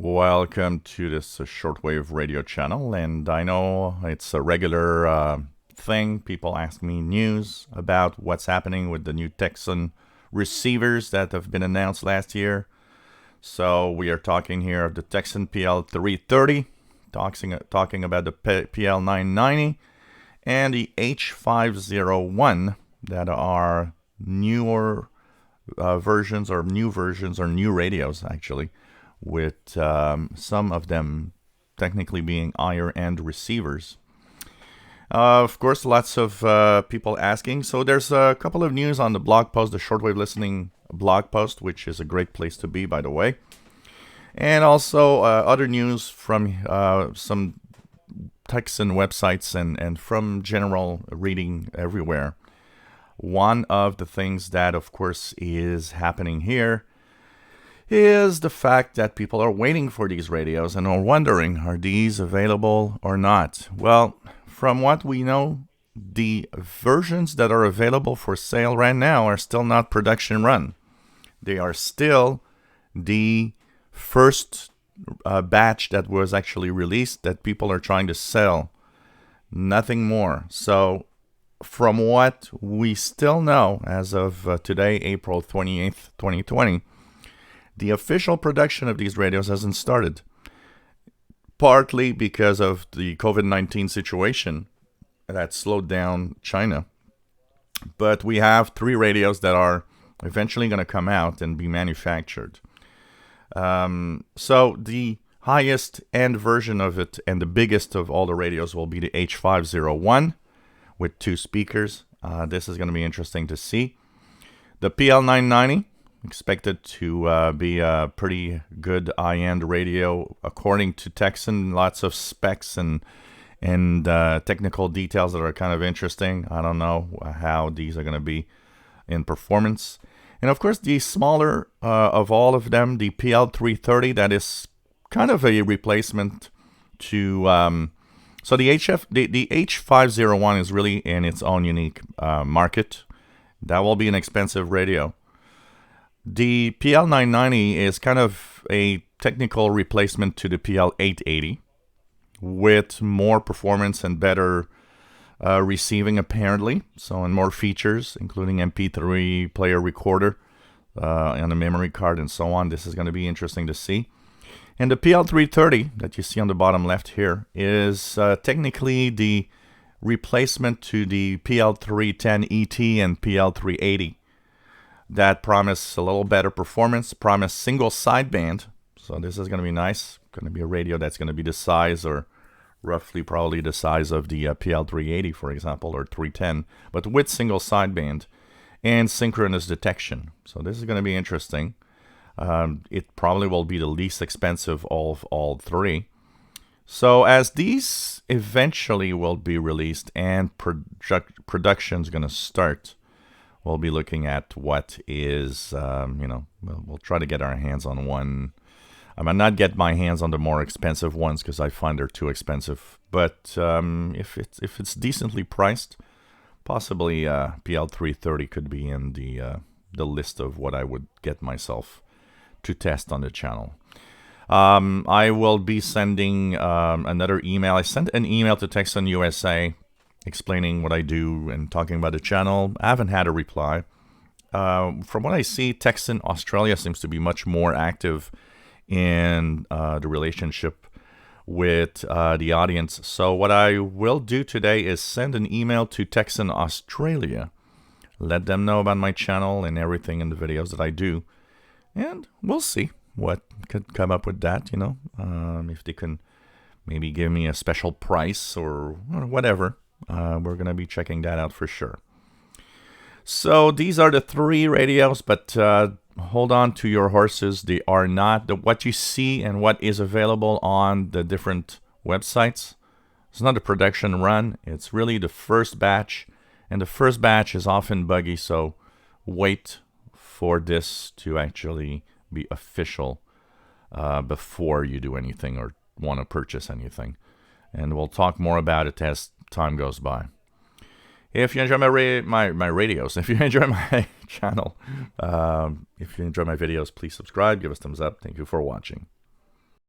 Welcome to this shortwave radio channel, and I know it's a regular thing. People ask me news about what's happening with the new Tecsun receivers that have been announced last year. So we are talking here of the Tecsun PL 330, talking about the PL 990 and the H501 that are newer versions or new radios actually, with some of them technically being higher end receivers. Of course, lots of people asking. So there's a couple of news on the blog post, the Shortwave Listening blog post, which is a great place to be, by the way. And also other news from some Tecsun websites and from general reading everywhere. One of the things that, of course, is happening here is the fact that people are waiting for these radios and are wondering, are these available or not? Well, from what we know, the versions that are available for sale right now are still not production run. They are still the first batch that was actually released that people are trying to sell. Nothing more. So from what we still know as of today, April 28th, 2020, the official production of these radios hasn't started, partly because of the COVID-19 situation that slowed down China. But we have 3 radios that are eventually going to come out and be manufactured. So the highest end version of it and the biggest of all the radios will be the H501 with 2 speakers. This is going to be interesting to see. The PL 990 expected to be a pretty good high-end radio according to Tecsun. Lots of specs and technical details that are kind of interesting. I don't know how these are going to be in performance. And of course, the smaller of all of them, the PL 330, that is kind of a replacement to so the H501 is really in its own unique market. That will be an expensive radio. The PL 990 is kind of a technical replacement to the PL 880 with more performance and better receiving apparently. So, and more features, including MP3 player recorder and a memory card and so on. This is going to be interesting to see. And the PL 330 that you see on the bottom left here is technically the replacement to the PL 310 ET and PL 380. That promise a little better performance, promise single sideband. So this is going to be nice. Going to be a radio that's going to be the size, or roughly probably the size of the PL 380, for example, or 310, but with single sideband and synchronous detection. So this is going to be interesting. It probably will be the least expensive of all 3. So as these eventually will be released and production is going to start, we'll be looking at what is, we'll try to get our hands on one. I might not get my hands on the more expensive ones because I find they're too expensive. But if it's decently priced, possibly PL 330 could be in the list of what I would get myself to test on the channel. I will be sending another email. I sent an email to Tecsun USA explaining what I do and talking about the channel. I haven't had a reply. From what I see, Tecsun Australia seems to be much more active in the relationship with the audience. So what I will do today is send an email to Tecsun Australia, let them know about my channel and everything in the videos that I do, and we'll see what could come up with that, if they can maybe give me a special price or whatever. We're going to be checking that out for sure. So these are the 3 radios, but hold on to your horses. They are not what you see and what is available on the different websites. It's not a production run. It's really the first batch, and the first batch is often buggy, so wait for this to actually be official before you do anything or want to purchase anything. And we'll talk more about it as time goes by. If you enjoy my radios, if you enjoy my channel, if you enjoy my videos, please subscribe, give us a thumbs up. Thank you for watching.